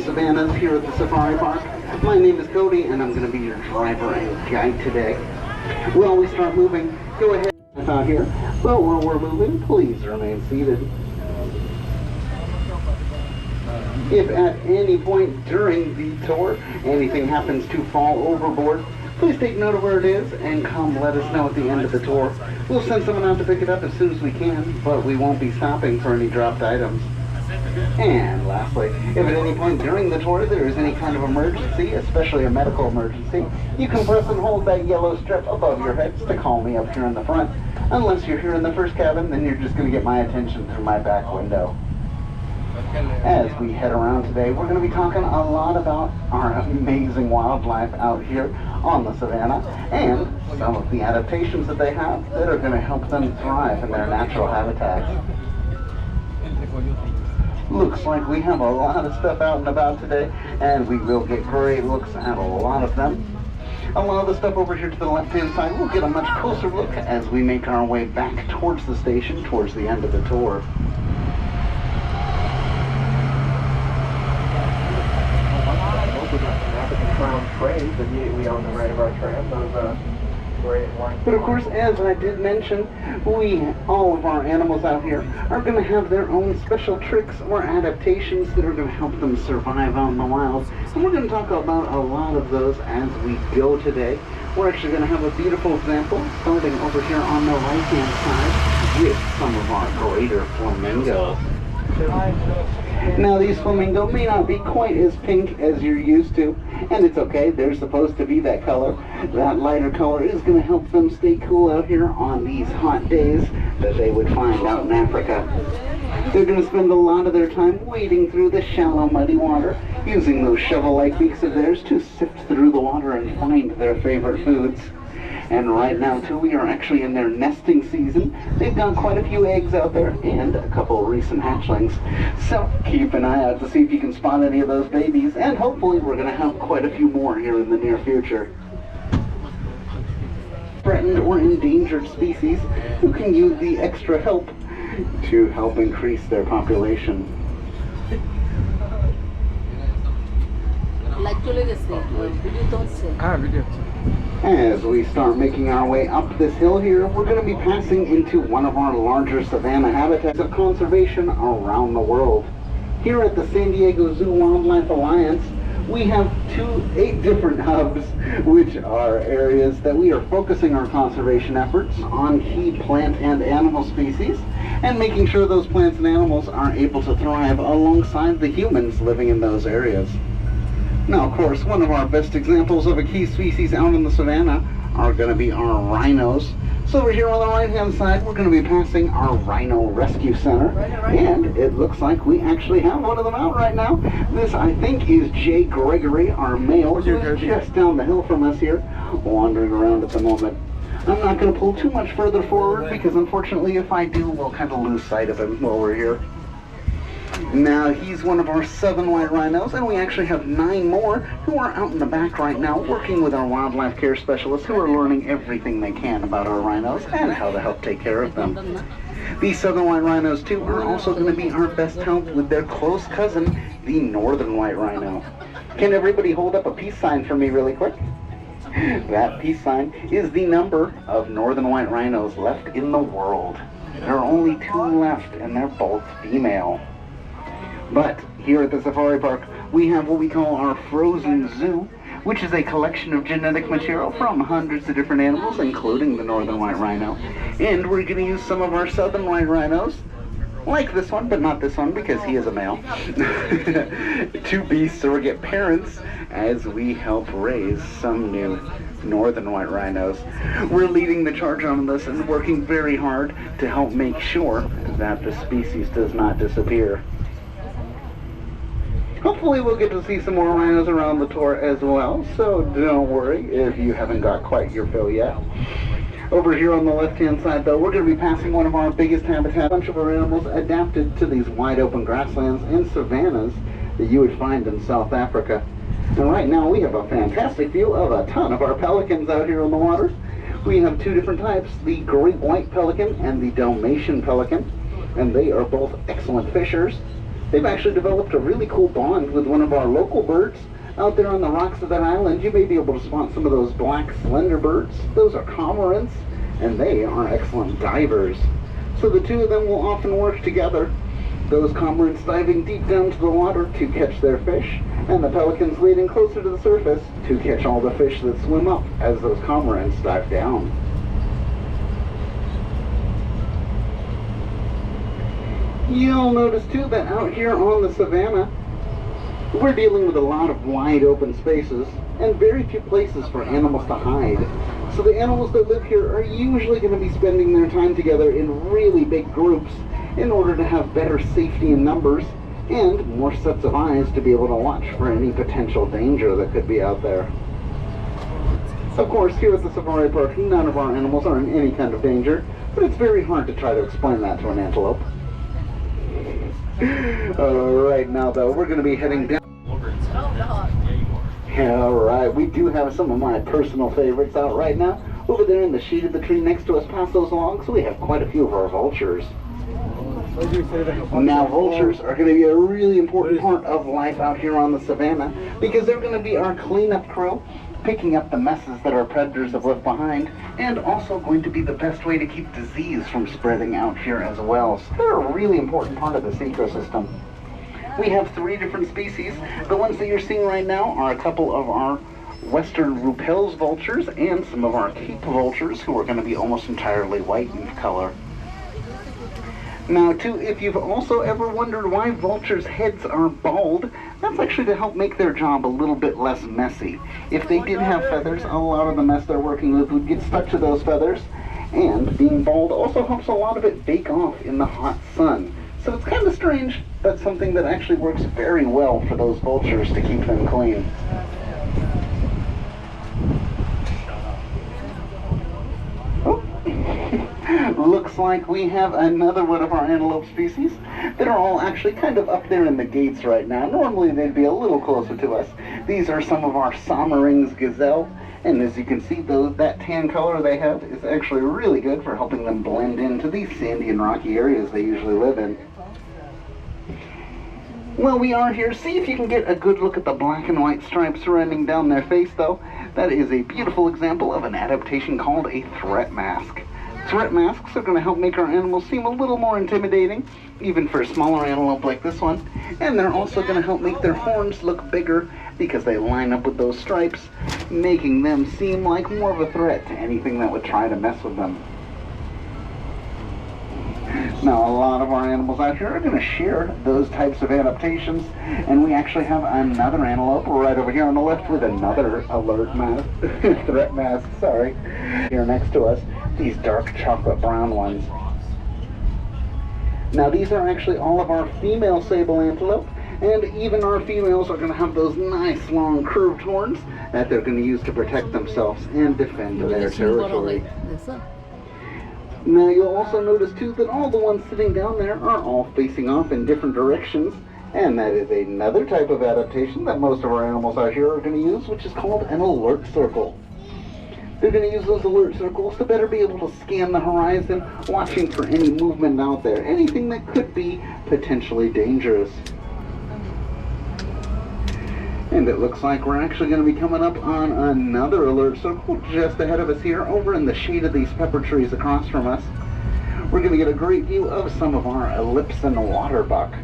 savannas here at the safari park. My name is Cody and I'm going to be your driver and guide today. While we start moving, go ahead out here, but while we're moving, please remain seated. If at any point during the tour anything happens to fall overboard, please take note of where it is and come let us know at the end of the tour. We'll send someone out to pick it up as soon as we can, but we won't be stopping for any dropped items. And lastly, if at any point during the tour there is any kind of emergency, especially a medical emergency, you can press and hold that yellow strip above your heads to call me up here in the front. Unless you're here in the first cabin, then you're just going to get my attention through my back window. As we head around today, we're going to be talking a lot about our amazing wildlife out here on the savannah and some of the adaptations that they have that are going to help them thrive in their natural habitats. Looks like we have a lot of stuff out and about today, and we will get great looks at a lot of them. A lot of the stuff over here to the left-hand side, we'll get a much closer look as we make our way back towards the station towards the end of the tour. Frames immediately on the right of our tram. Those But of course, as I did mention, all of our animals out here are going to have their own special tricks or adaptations that are going to help them survive out in the wild. And we're going to talk about a lot of those as we go today. We're actually going to have a beautiful example starting over here on the right-hand side with some of our greater flamingos. Now these flamingos may not be quite as pink as you're used to, and it's okay, they're supposed to be that color. That lighter color is going to help them stay cool out here on these hot days that they would find out in Africa. They're going to spend a lot of their time wading through the shallow muddy water, using those shovel-like beaks of theirs to sift through the water and find their favorite foods. And right now, too, we are actually in their nesting season. They've got quite a few eggs out there and a couple of recent hatchlings. So keep an eye out to see if you can spot any of those babies, and hopefully we're going to have quite a few more here in the near future. Threatened or endangered species who can use the extra help to help increase their population. As we start making our way up this hill here, we're going to be passing into one of our larger savanna habitats of conservation around the world. Here at the San Diego Zoo Wildlife Alliance, we have 8 different hubs, which are areas that we are focusing our conservation efforts on key plant and animal species, and making sure those plants and animals are able to thrive alongside the humans living in those areas. Now, of course, one of our best examples of a key species out in the savannah are going to be our rhinos. So over here on the right-hand side, we're going to be passing our Rhino Rescue Center, and it looks like we actually have one of them out right now. This, I think, is Jay Gregory, our male, who's just down the hill from us here, wandering around at the moment. I'm not going to pull too much further forward because, unfortunately, if I do, we'll kind of lose sight of him while we're here. Now, he's one of our southern white rhinos, and we actually have 9 more who are out in the back right now working with our wildlife care specialists who are learning everything they can about our rhinos and how to help take care of them. These southern white rhinos, too, are also going to be our best help with their close cousin, the northern white rhino. Can everybody hold up a peace sign for me really quick? That peace sign is the number of northern white rhinos left in the world. There are only 2 left, and they're both female. But here at the safari park, we have what we call our frozen zoo, which is a collection of genetic material from hundreds of different animals, including the northern white rhino. And we're going to use some of our southern white rhinos, like this one, but not this one because he is a male, to be surrogate parents as we help raise some new northern white rhinos. We're leading the charge on this and working very hard to help make sure that the species does not disappear. Hopefully we'll get to see some more rhinos around the tour as well, so don't worry if you haven't got quite your fill yet. Over here on the left-hand side, though, we're going to be passing one of our biggest habitats, a bunch of our animals adapted to these wide-open grasslands and savannas that you would find in South Africa. And right now we have a fantastic view of a ton of our pelicans out here on the water. We have 2 different types, the great white pelican and the Dalmatian pelican, and they are both excellent fishers. They've actually developed a really cool bond with one of our local birds. Out there on the rocks of that island, you may be able to spot some of those black slender birds. Those are cormorants, and they are excellent divers. So the two of them will often work together. Those cormorants diving deep down to the water to catch their fish, and the pelicans wading closer to the surface to catch all the fish that swim up as those cormorants dive down. You'll notice too that out here on the savannah, we're dealing with a lot of wide open spaces and very few places for animals to hide. So the animals that live here are usually going to be spending their time together in really big groups in order to have better safety in numbers and more sets of eyes to be able to watch for any potential danger that could be out there. Of course, here at the safari park, none of our animals are in any kind of danger, but it's very hard to try to explain that to an antelope. Right now, though, we're going to be heading down. Alright, we do have some of my personal favorites out right now. Over there in the shade of the tree next to us, past those logs, we have quite a few of our vultures. Now, vultures are going to be a really important part of life out here on the savannah because they're going to be our cleanup crew, picking up the messes that our predators have left behind, and also going to be the best way to keep disease from spreading out here as well. So they're a really important part of this ecosystem. We have 3 different species. The ones that you're seeing right now are a couple of our western Ruppell's vultures and some of our Cape vultures who are going to be almost entirely white in color. Now, too, if you've also ever wondered why vultures' heads are bald, that's actually to help make their job a little bit less messy. If they did have feathers, a lot of the mess they're working with would get stuck to those feathers, and being bald also helps a lot of it bake off in the hot sun. So it's kind of strange, but something that actually works very well for those vultures to keep them clean. Looks like we have another one of our antelope species that are all actually kind of up there in the gates right now. Normally they'd be a little closer to us. These are some of our Sommerings gazelle, and as you can see, that tan color they have is actually really good for helping them blend into these sandy and rocky areas they usually live in. Well, we are here. See if you can get a good look at the black and white stripes running down their face, though. That is a beautiful example of an adaptation called a threat mask. Threat masks are going to help make our animals seem a little more intimidating, even for a smaller antelope like this one. And they're also going to help make their horns look bigger because they line up with those stripes, making them seem like more of a threat to anything that would try to mess with them. Now, a lot of our animals out here are going to share those types of adaptations, and we actually have another antelope right over here on the left with another alert mask, threat mask, sorry, here next to us, these dark chocolate brown ones. Now, these are actually all of our female sable antelope, and even our females are going to have those nice long curved horns that they're going to use to protect themselves and defend their territory. Now, you'll also notice too that all the ones sitting down there are all facing off in different directions, and that is another type of adaptation that most of our animals out here are going to use, which is called an alert circle. They're going to use those alert circles to better be able to scan the horizon, watching for any movement out there, anything that could be potentially dangerous. And it looks like we're actually going to be coming up on another alert circle just ahead of us here, over in the shade of these pepper trees across from us. We're going to get a great view of some of our Ellipsan waterbuck.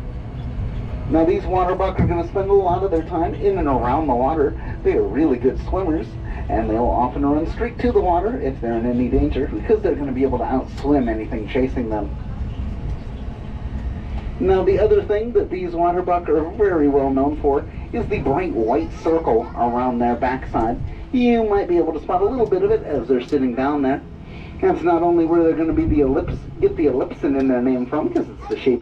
Now, these waterbuck are going to spend a lot of their time in and around the water. They are really good swimmers, and they'll often run straight to the water if they're in any danger because they're going to be able to outswim anything chasing them. Now, the other thing that these waterbuck are very well known for is the bright white circle around their backside. You might be able to spot a little bit of it as they're sitting down there. That's not only where they're going to be get the ellipsin in their name from, because it's the shape